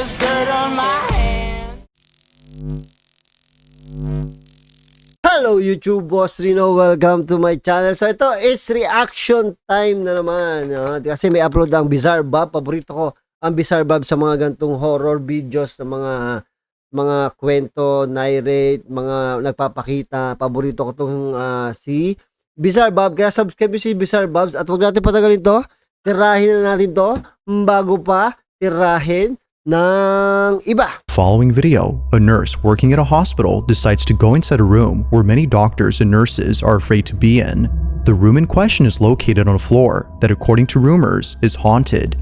there's dirt on my hands. Hello YouTube boss Rino, welcome to my channel. So ito is reaction time na naman, kasi may upload ang Bizarre Bob. Paborito ko ang Bizarre Bob sa mga gantong horror videos, na mga kwento, narrate, mga nagpapakita. Paborito ko tong si Bizarre Bob, kaya subscribe si Bizarre Bobs. At huwag natin patagalin to, tirahin na natin to bago pa tirahin ng iba. Following video, a nurse working at a hospital decides to go inside a room where many doctors and nurses are afraid to be in. The room in question is located on a floor that, according to rumors, is haunted.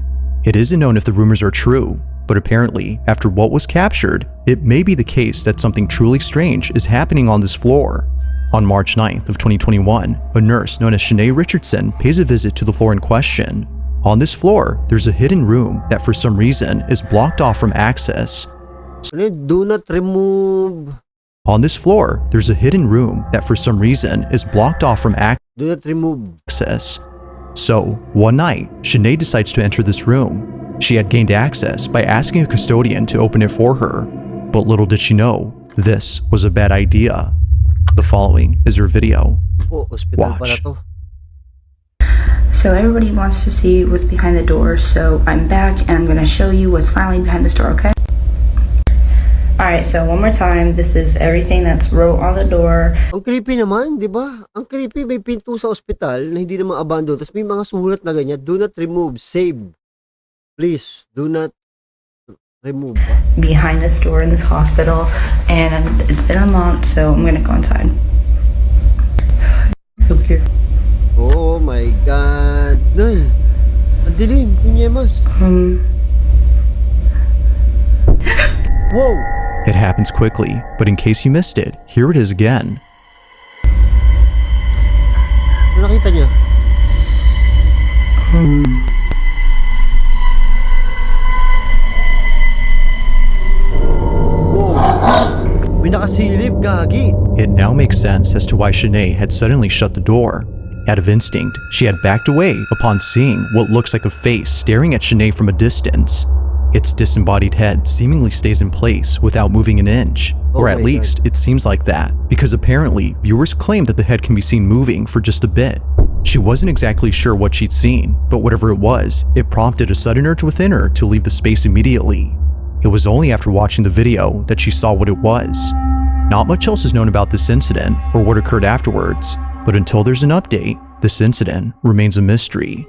It isn't known if the rumors are true, but apparently, after what was captured, it may be the case that something truly strange is happening on this floor. On March 9th of 2021, a nurse known as Shanae Richardson pays a visit to the floor in question. On this floor, there's a hidden room that for some reason is blocked off from access. Do not remove. On this floor, there's a hidden room that for some reason is blocked off from Do not remove. access. So, one night, Shanae decides to enter this room. She had gained access by asking a custodian to open it for her. But little did she know, this was a bad idea. The following is her video. Oh, hospital pala Watch. to. So everybody wants to see what's behind the door, so I'm back and I'm gonna show you what's finally behind this door, okay? Alright, so one more time, this is everything that's wrote on the door. Ang creepy naman, di ba? Ang creepy, may pinto sa ospital na hindi naman abandon. Tapos may mga sulat na ganyan. Do not remove, save. Please, do not remove. Behind this door in this hospital, and it's been unlocked, so I'm gonna go inside. Feels scared. Oh my God. Nay, ang dilim, kunyemas. Whoa! It happens quickly, but in case you missed it, here it is again. Ano nakita niya? Whoa! May nakasilip, gagi. It now makes sense as to why Shanae had suddenly shut the door. Out of instinct, she had backed away upon seeing what looks like a face staring at Shanae from a distance. Its disembodied head seemingly stays in place without moving an inch, or at least it seems like that, because apparently viewers claim that the head can be seen moving for just a bit. She wasn't exactly sure what she'd seen, but whatever it was, it prompted a sudden urge within her to leave the space immediately. It was only after watching the video that she saw what it was. Not much else is known about this incident or what occurred afterwards, but until there's an update, this incident remains a mystery.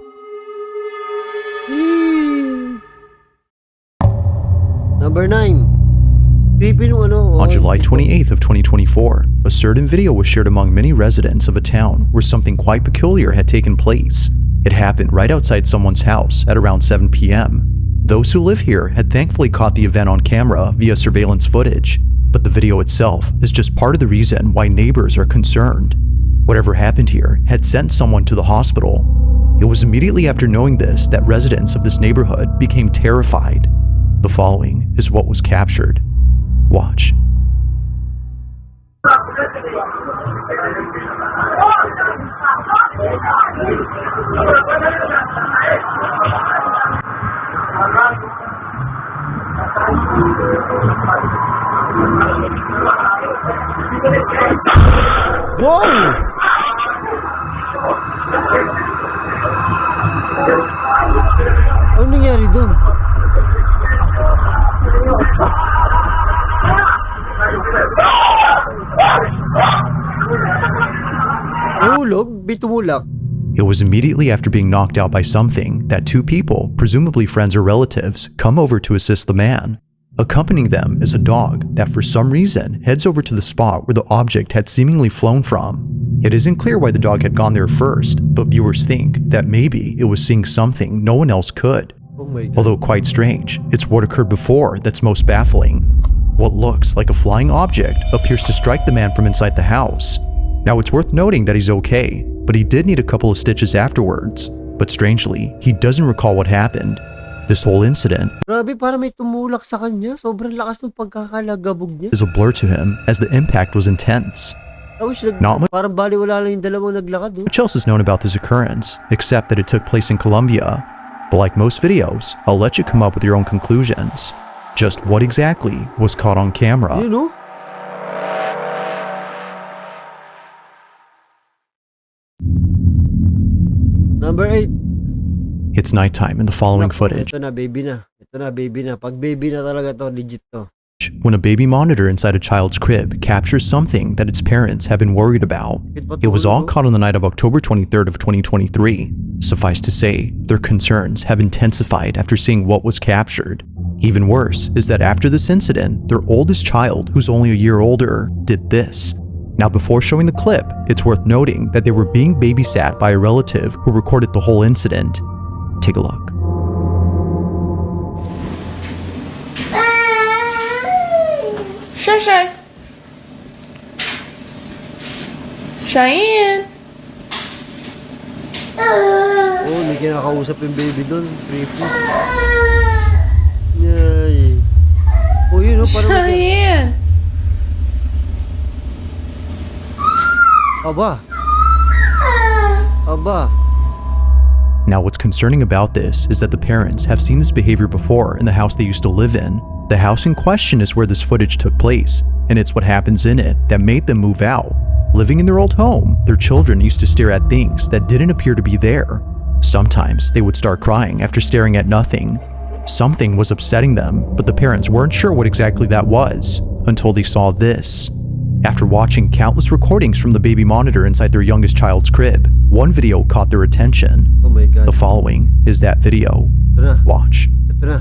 Number 9. Creepy nung ano. On July 28th of 2024, a certain video was shared among many residents of a town where something quite peculiar had taken place. It happened right outside someone's house at around 7 p.m. Those who live here had thankfully caught the event on camera via surveillance footage, but the video itself is just part of the reason why neighbors are concerned. Whatever happened here had sent someone to the hospital. It was immediately after knowing this that residents of this neighborhood became terrified. The following is what was captured. Watch. Whoa! Ano nangyari dun? Nahulog? Bitumulak? It was immediately after being knocked out by something that two people, presumably friends or relatives, come over to assist the man. Accompanying them is a dog that for some reason heads over to the spot where the object had seemingly flown from. It isn't clear why the dog had gone there first, but viewers think that maybe it was seeing something no one else could. Oh my God. Although quite strange, it's what occurred before that's most baffling. What looks like a flying object appears to strike the man from inside the house. Now it's worth noting that he's okay, but he did need a couple of stitches afterwards. But strangely, he doesn't recall what happened. This whole incident Grabe, para may tumulak sa kanya. Sobrang lakas ng pagkakalagabog niya. is a blur to him as the impact was intense. Tapos Not much- parang baliwala lang yung dalawang naglakad. Oh. Much else is known about this occurrence, except that it took place in Colombia. But like most videos, I'll let you come up with your own conclusions. Just what exactly was caught on camera? You know? Number 8. It's nighttime in the following footage. Ito na, baby na. Ito na, baby na. Pag baby na talaga to, legit to. When a baby monitor inside a child's crib captures something that its parents have been worried about. It was all caught on the night of October 23rd of 2023. Suffice to say, their concerns have intensified after seeing what was captured. Even worse is that after this incident, their oldest child, who's only a year older, did this. Now, before showing the clip, it's worth noting that they were being babysat by a relative who recorded the whole incident. Take a look. Shy, shy. Cheyenne. Oh, may kinakausap yung baby doon. Creepy. Yay. Oh, yun o. Cheyenne. Aba. Aba. Now, what's concerning about this is that the parents have seen this behavior before in the house they used to live in. The house in question is where this footage took place, and it's what happens in it that made them move out. Living in their old home, their children used to stare at things that didn't appear to be there. Sometimes they would start crying after staring at nothing. Something was upsetting them, but the parents weren't sure what exactly that was until they saw this. After watching countless recordings from the baby monitor inside their youngest child's crib, one video caught their attention. Oh my God. The following is that video. Ito na. Watch. Ito na.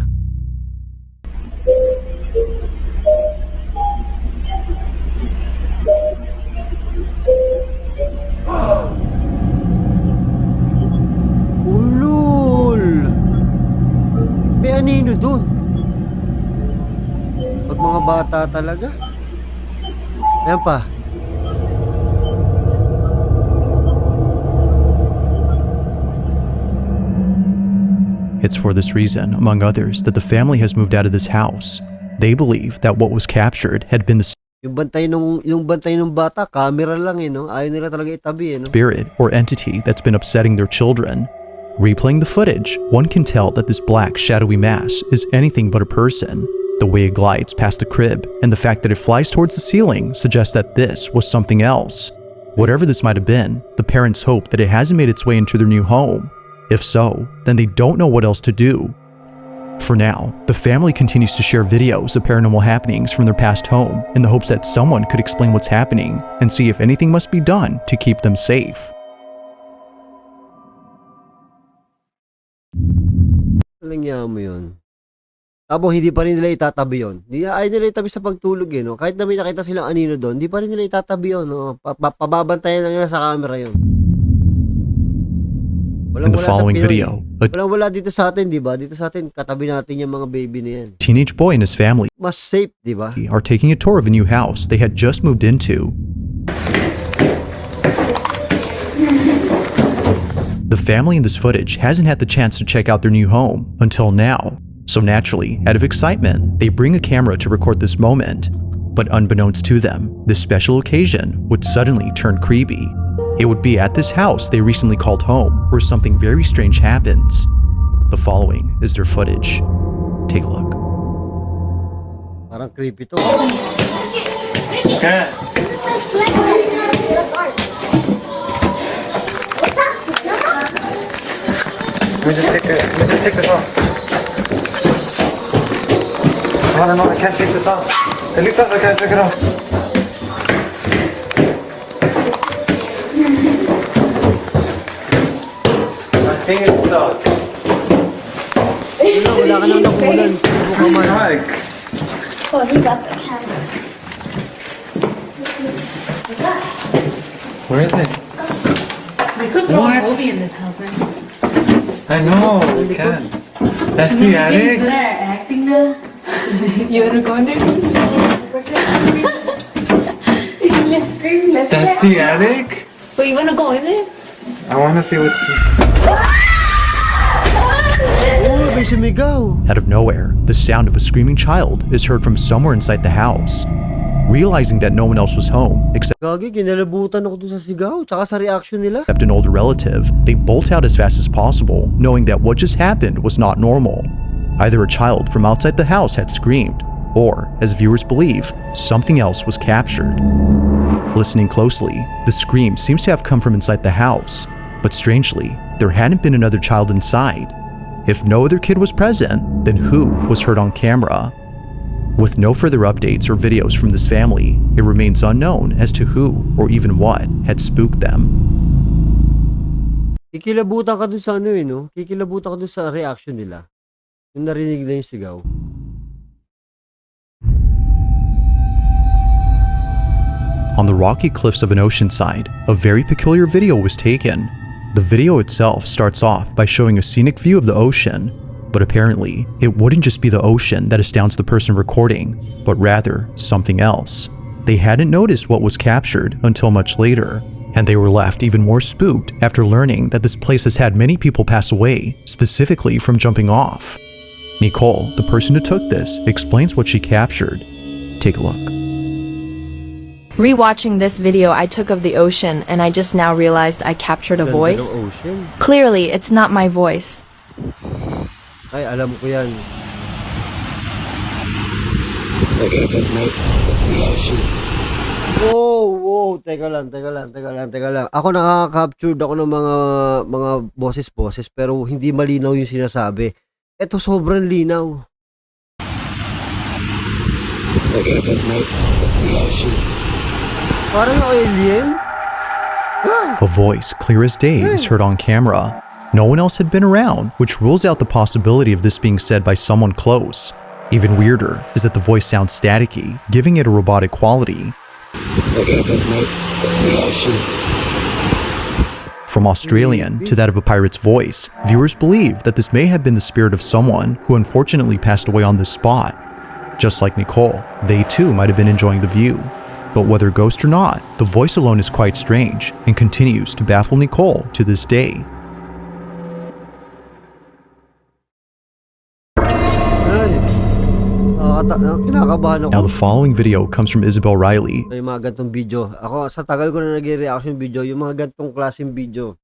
Ulol! May anino dun? Pag mga bata talaga. Ayan pa. It's for this reason, among others, that the family has moved out of this house. They believe that what was captured had been the Yung bantay nung bata, camera lang eh, no? Ayaw nila talaga itabi eh, no? spirit or entity that's been upsetting their children. Replaying the footage, one can tell that this black, shadowy mass is anything but a person. The way it glides past the crib and the fact that it flies towards the ceiling suggests that this was something else. Whatever this might have been, the parents hope that it hasn't made its way into their new home. If so, then they don't know what else to do. For now, the family continues to share videos of paranormal happenings from their past home in the hopes that someone could explain what's happening and see if anything must be done to keep them safe. Alam mo yun. Tapos hindi pa rin nila itatabi yun. Ayaw nila itabi sa pagtulog eh, no? Kahit na may nakita silang anino doon, hindi pa rin nila itatabi yun, no? Pababantayan lang nila sa camera yun. In the following video, a Wala dito sa atin, di ba? Dito sa atin, katabi natin yung mga baby na yan. teenage boy and his family Mas safe, di ba? are taking a tour of a new house they had just moved into. The family in this footage hasn't had the chance to check out their new home until now. So naturally, out of excitement, they bring a camera to record this moment. But unbeknownst to them, this special occasion would suddenly turn creepy. It would be at this house they recently called home where something very strange happens. The following is their footage. Take a look. Parang creepy to. Let me just take this off. No, I can't take this off. At least I can't take it off. I think it's stuck. Wala ka nang nakulan. Oh my God. Oh, he got the camera. Where is it? We could throw What? a movie in this house, right? I know, we can. That's the attic? Acting now. You wanna go in there? Let's scream, let's That's the attic? Wait, you wanna go in there? I want to see what's... Oh, may sumigaw. Out of nowhere, the sound of a screaming child is heard from somewhere inside the house. Realizing that no one else was home except Gagi, kinalabutan ako dun sa sigaw. Tsaka sa reaction nila. an older relative, they bolt out as fast as possible, knowing that what just happened was not normal. Either a child from outside the house had screamed, or, as viewers believe, something else was captured. Listening closely, the scream seems to have come from inside the house, but strangely, there hadn't been another child inside. If no other kid was present, then who was heard on camera? With no further updates or videos from this family, it remains unknown as to who or even what had spooked them. Kikilabutan ka dun sa ano no? Kikilabutan ka dun sa reaction nila. Yung narinig na yung sigaw. On the rocky cliffs of an ocean side, a very peculiar video was taken. The video itself starts off by showing a scenic view of the ocean, but apparently, it wouldn't just be the ocean that astounds the person recording, but rather something else. They hadn't noticed what was captured until much later, and they were left even more spooked after learning that this place has had many people pass away, specifically from jumping off. Nicole, the person who took this, explains what she captured. Take a look. Rewatching this video I took of the ocean, and I just now realized I captured a Ganda voice. ng ocean. Clearly, it's not my voice. Ay, alam ko yan. Wow. Teka lang. Ako nakaka-captured ako ng mga boses pero hindi malinaw yung sinasabi. Ito sobrang linaw. Parang alien. A voice clear as day is heard on camera. No one else had been around, which rules out the possibility of this being said by someone close. Even weirder is that the voice sounds staticky, giving it a robotic quality. From Australian to that of a pirate's voice, viewers believe that this may have been the spirit of someone who unfortunately passed away on this spot. Just like Nicole, they too might have been enjoying the view. But whether ghost or not, the voice alone is quite strange and continues to baffle Nicole to this day. Kinakabahan ako. Now the following video comes from Isabel Riley. Yung mga gantong video. Ako, sa tagal ko na nag-reaction video, yung mga gantong klaseng video,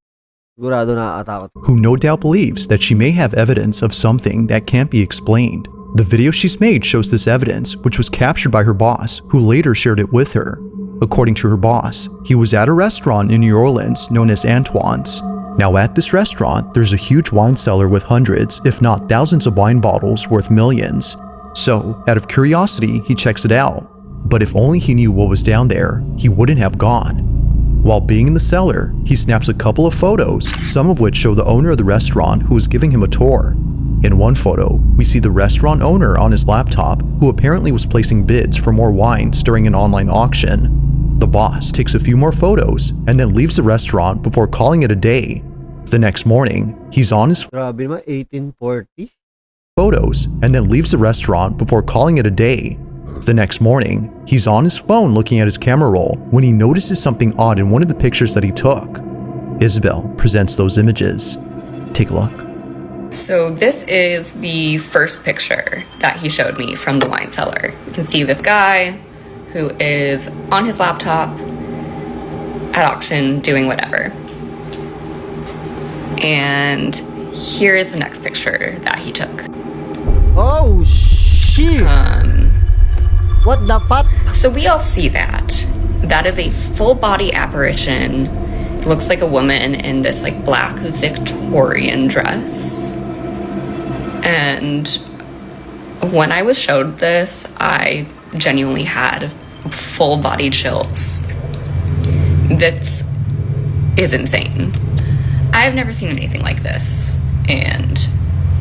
sigurado nakakatakot. Who no doubt believes that she may have evidence of something that can't be explained. The video she's made shows this evidence, which was captured by her boss, who later shared it with her. According to her boss, he was at a restaurant in New Orleans known as Antoine's. Now at this restaurant, there's a huge wine cellar with hundreds, if not thousands of wine bottles worth millions. So, out of curiosity, he checks it out. But if only he knew what was down there, he wouldn't have gone. While being in the cellar, he snaps a couple of photos, some of which show the owner of the restaurant who is giving him a tour. In one photo, we see the restaurant owner on his laptop, who apparently was placing bids for more wines during an online auction. The boss takes a few more photos and then leaves the restaurant before calling it a day. The next morning, he's on his Grabe naman, 1840? photos and then leaves the restaurant before calling it a day. The next morning, he's on his phone looking at his camera roll when he notices something odd in one of the pictures that he took. Isabel presents those images. Take a look. So this is the first picture that he showed me from the wine cellar. You can see this guy who is on his laptop at auction doing whatever. And here is the next picture that he took. Oh, shit! What the fuck? So we all see that. That is a full body apparition. It looks like a woman in this like black Victorian dress. And when I was showed this, I genuinely had full body chills. This is insane. I've never seen anything like this, and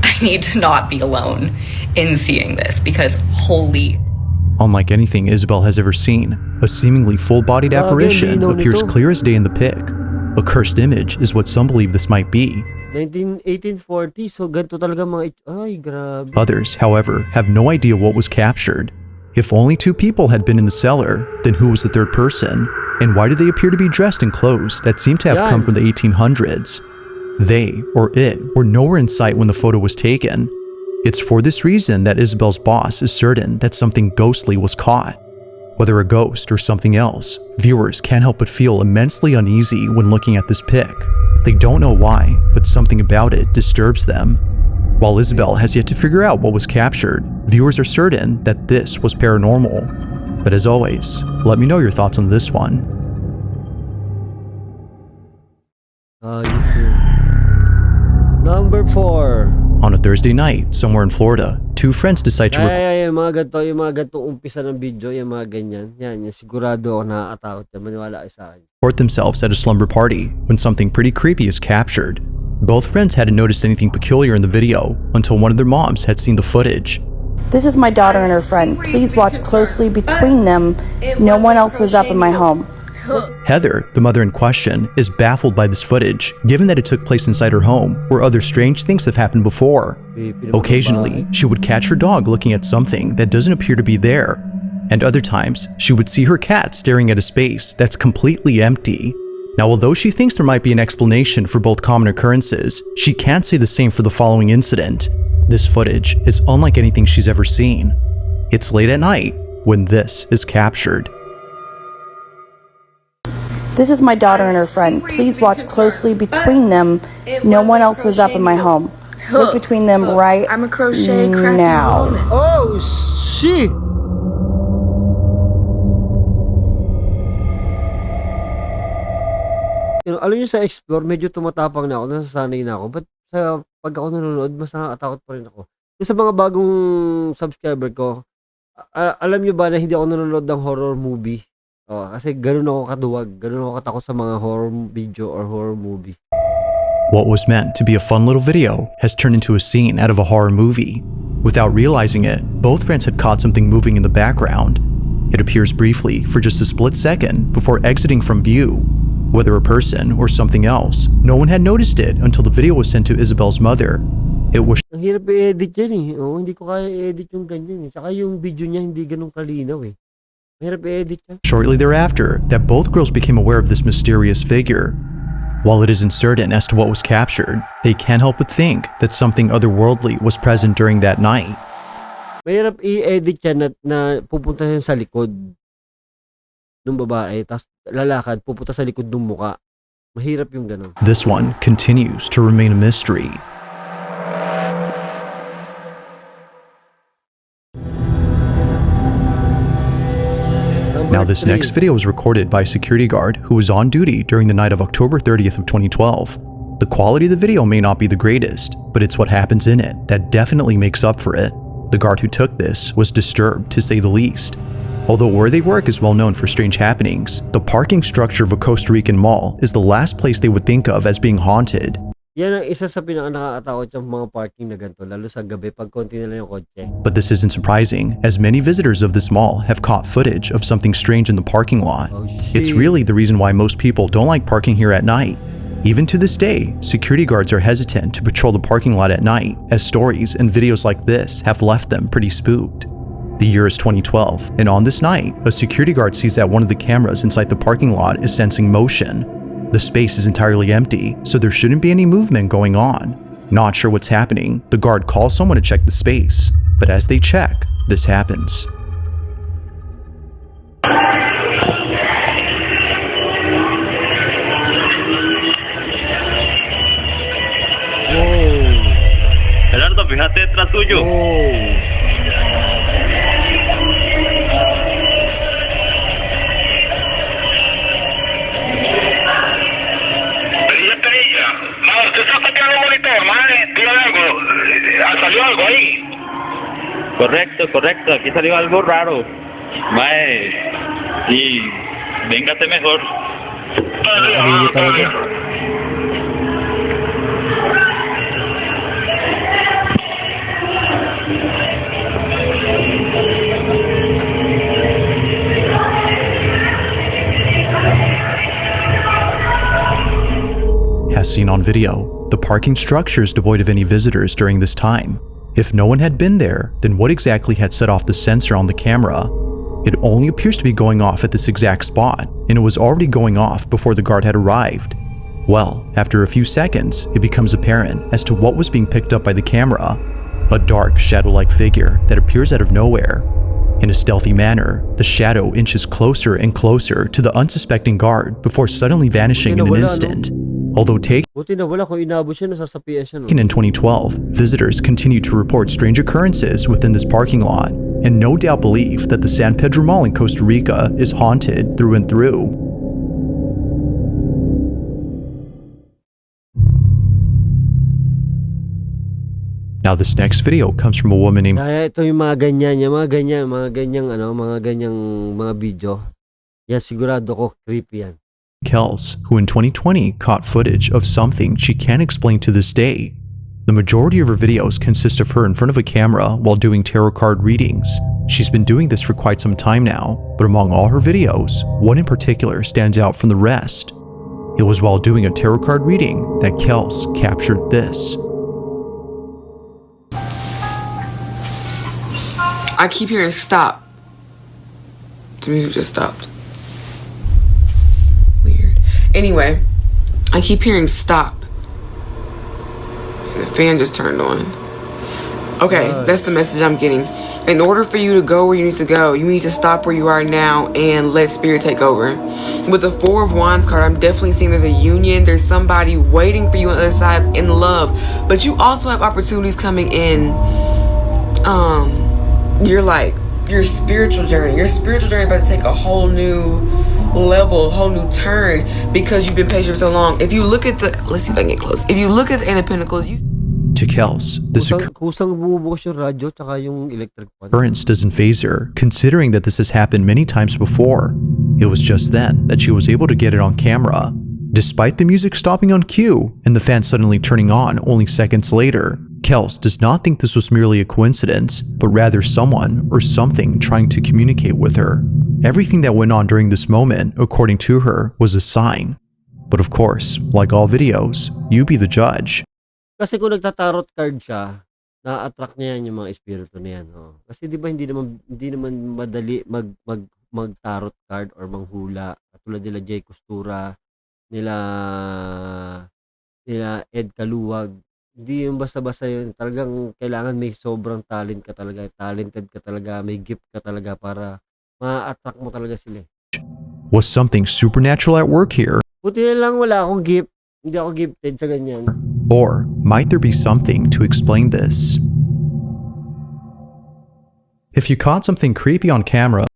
I need to not be alone in seeing this because holy. Unlike anything Isabel has ever seen, a seemingly full-bodied apparition appears clear as day in the pic. A cursed image is what some believe this might be. 1840, so ganito talaga mga... Ay, grabe. Others, however, have no idea what was captured. If only two people had been in the cellar, then who was the third person? And why do they appear to be dressed in clothes that seem to have come from the 1800s? They, or it, were nowhere in sight when the photo was taken. It's for this reason that Isabel's boss is certain that something ghostly was caught. Whether a ghost or something else, viewers can't help but feel immensely uneasy when looking at this pic. They don't know why, but something about it disturbs them. While Isabel has yet to figure out what was captured, viewers are certain that this was paranormal. But as always, let me know your thoughts on this one. Number 4. On a Thursday night, somewhere in Florida, two friends decide to record Yung mga ganito umpisa ng video, yung mga ganyan. Yan, sigurado ako nakakatakot yan. Maniwala kayo sa akin. themselves at a slumber party when something pretty creepy is captured. Both friends hadn't noticed anything peculiar in the video until one of their moms had seen the footage. This is my daughter and her friend. Please watch closely between them. No one else was up in my home. Heather, the mother in question, is baffled by this footage, given that it took place inside her home, where other strange things have happened before. Occasionally, she would catch her dog looking at something that doesn't appear to be there, and other times, she would see her cat staring at a space that's completely empty. Now, although she thinks there might be an explanation for both common occurrences, she can't say the same for the following incident. This footage is unlike anything she's ever seen. It's late at night when this is captured. This is my daughter and her friend. Please watch closely between them. No one else was up in my home. Look between them right now. Oh, shit! Alam niyo sa explore, medyo tumatapang na ako, nasasanay na ako. But sa pag ako nanonood, mas nakakatakot pa rin ako. Yung sa mga bagong subscriber ko, alam niyo ba na hindi ako nanonood ng horror movie? Kasi ganun ako kaduwag, ganun ako katakot sa mga horror video or horror movie. What was meant to be a fun little video has turned into a scene out of a horror movie. Without realizing it, both friends had caught something moving in the background. It appears briefly for just a split second before exiting from view. Whether a person or something else, no one had noticed it until the video was sent to Isabel's mother. It was Ang hirap i-edit yan eh. Hindi ko kaya i-edit yung ganyan eh. Saka yung video niya hindi ganun kalinaw eh. Mahirap i-edit yan. shortly thereafter that both girls became aware of this mysterious figure. While it isn't certain as to what was captured, they can't help but think that something otherworldly was present during that night. Mahirap i-edit yan na pupunta yan sa likod ng babae, tapos lalakad, pupunta sa likod ng muka. Mahirap yung ganun. This one continues to remain a mystery. Now, this next video was recorded by a security guard who was on duty during the night of October 30th of 2012. The quality of the video may not be the greatest, but it's what happens in it that definitely makes up for it. The guard who took this was disturbed, to say the least. Although where they work is well known for strange happenings, the parking structure of a Costa Rican mall is the last place they would think of as being haunted. Yan ang isa sa pinaka-nakakatakot yung mga parking na ganito, lalo sa gabi pag konti na lang yung kotse. But this isn't surprising, as many visitors of this mall have caught footage of something strange in the parking lot. It's really the reason why most people don't like parking here at night. Even to this day, security guards are hesitant to patrol the parking lot at night, as stories and videos like this have left them pretty spooked. The year is 2012, and on this night, a security guard sees that one of the cameras inside the parking lot is sensing motion. The space is entirely empty, so there shouldn't be any movement going on. Not sure what's happening, the guard calls someone to check the space, but as they check, this happens. Gerardo, fíjate detrás tuyo. ¿Salió algo ahí? Correcto, aquí salió algo raro. Mae, y véngase mejor. As seen on video, the parking structure is devoid of any visitors during this time. If no one had been there, then what exactly had set off the sensor on the camera? It only appears to be going off at this exact spot, and it was already going off before the guard had arrived. Well, after a few seconds, it becomes apparent as to what was being picked up by the camera. A dark, shadow-like figure that appears out of nowhere. In a stealthy manner, the shadow inches closer and closer to the unsuspecting guard before suddenly vanishing in an instant. Although taken Buti na wala, kung inabot siya, nasasapian siya. No? in 2012, visitors continued to report strange occurrences within this parking lot, and no doubt believe that the San Pedro Mall in Costa Rica is haunted through and through. Now this next video comes from a woman named Kaya ito yung mga ganyan, mga ganyang mga video. Yan, sigurado ko, creepy yan. Kels, who in 2020 caught footage of something she can't explain to this day. The majority of her videos consist of her in front of a camera while doing tarot card readings. She's been doing this for quite some time now, but among all her videos, one in particular stands out from the rest. It was while doing a tarot card reading that Kels captured this. I keep hearing stop. The music just stopped. Weird. Anyway, I keep hearing stop. And the fan just turned on. Okay, that's the message I'm getting. In order for you to go where you need to go, you need to stop where you are now and let spirit take over. With the Four of Wands card, I'm definitely seeing there's a union. There's somebody waiting for you on the other side in love. But you also have opportunities coming in. Your spiritual journey about to take a whole new level, a whole new turn because you've been patient for so long. If you look at let's see if I can get close. If you look at the Eight of Pentacles, To Kels, this Kusang bumubukas yung radyo tsaka yung electric fan. occurrence doesn't faze her, considering that this has happened many times before. It was just then that she was able to get it on camera. Despite the music stopping on cue and the fan suddenly turning on only seconds later, Kels does not think this was merely a coincidence, but rather someone or something trying to communicate with her. Everything that went on during this moment, according to her, was a sign. But of course, like all videos, you be the judge. Kasi kung nagtatarot card siya, na-attract niya yan yung mga espiritu na yan. Oh. Kasi di ba hindi naman madali mag-tarot card or manghula. Katulad nila Jay Costura, nila Ed Kaluwag. Hindi yung basta-basta yun. Talagang kailangan may sobrang talent ka talaga. Talented ka talaga. May gift ka talaga para ma-attract mo talaga sila. Was something supernatural at work here? Buti na lang wala akong gift. Hindi ako gifted sa ganyan. Or might there be something to explain this? If you caught something creepy on camera,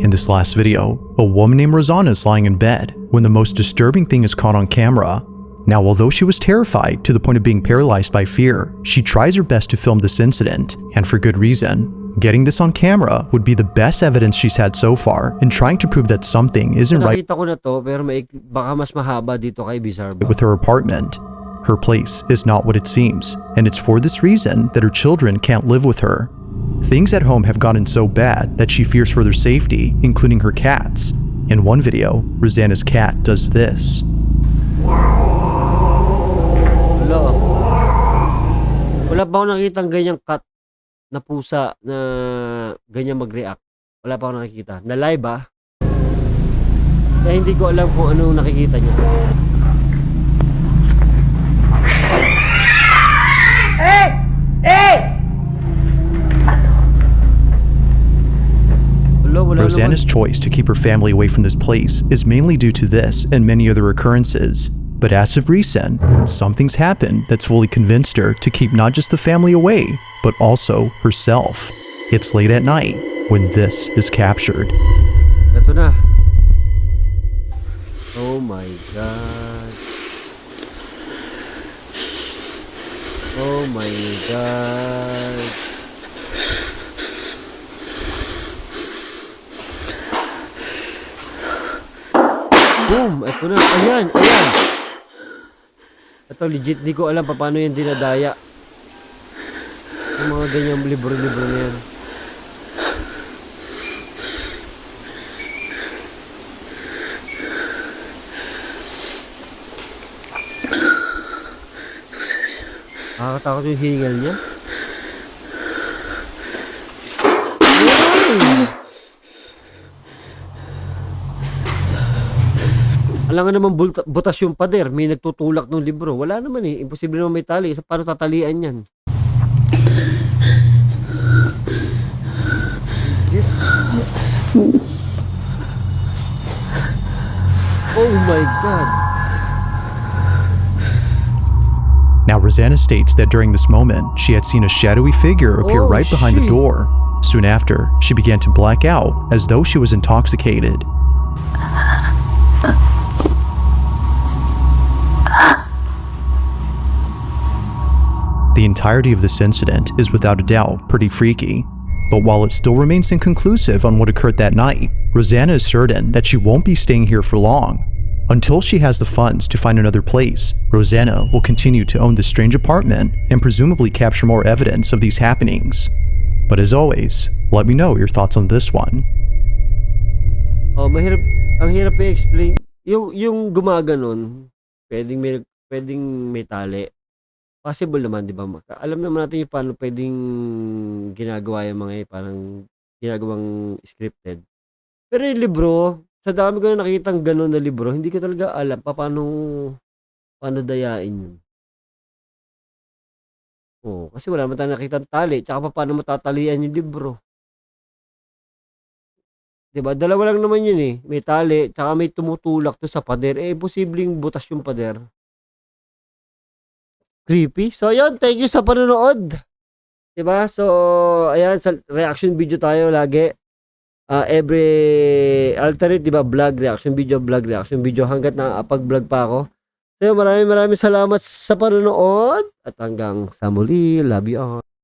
in this last video, a woman named Rosanna is lying in bed when the most disturbing thing is caught on camera. Now, although she was terrified to the point of being paralyzed by fear, she tries her best to film this incident, and for good reason. Getting this on camera would be the best evidence she's had so far in trying to prove that something isn't right Nakita ko na to, pero baka mas mahaba dito kay Bizarre Bob. with her apartment. Her place is not what it seems, and it's for this reason that her children can't live with her. Things at home have gotten so bad that she fears for their safety, including her cats. In one video, Rosanna's cat does this. Wala pa ako nakikita ganyang cat na pusa na ganyan mag-react. Wala pa ako nakikita. Na live ba? Kaya hindi ko alam kung ano nakikita niya. Hey! Hey! Wala Rosanna's naman. choice to keep her family away from this place is mainly due to this and many other occurrences. But as of recent, something's happened that's fully convinced her to keep not just the family away, but also herself. It's late at night when this is captured. Ito na. Oh my God. Oh my God. Boom! Ito na. Ayan! Ayan! Ito legit. Di ko alam paano yan dinadaya. Yung mga ganyang libro-libro na yan. Nakakatakot yung hingal niya. Alam nga naman butas yung pader. May nagtutulak ng libro. Wala naman eh. Imposible naman may tali. Paano tatalian yan? Oh my God. Now, Rosanna states that during this moment, she had seen a shadowy figure appear Oh, right behind the shit. door. Soon after, she began to black out as though she was intoxicated. The entirety of this incident is without a doubt pretty freaky. But while it still remains inconclusive on what occurred that night, Rosanna is certain that she won't be staying here for long. Until she has the funds to find another place, Rosanna will continue to own this strange apartment and presumably capture more evidence of these happenings. But as always, let me know your thoughts on this one. Oh, mahirap. Ang hirap i-explain. Yung gumaganon, pwedeng may tali. Possible naman, di ba? Alam naman natin yung paano pwedeng ginagawa yung mga parang ginagawang scripted. Pero yung libro, sa dami ko na nakitang gano'n na libro, hindi ko talaga alam paano dayain yun. Oh, kasi wala naman tayo nakitang tali, tsaka paano matatalian yung libro. Diba? Dalawa lang naman yun eh. May tali, tsaka may tumutulak to sa pader. Posibleng butas yung pader. Creepy. So, yun. Thank you sa panonood. Diba? So, ayan. Sa reaction video tayo lagi. Every alternate, diba? Vlog, reaction video. Hanggat nakapag-vlog pa ako. So, maraming salamat sa panonood. At hanggang sa muli. Love you all.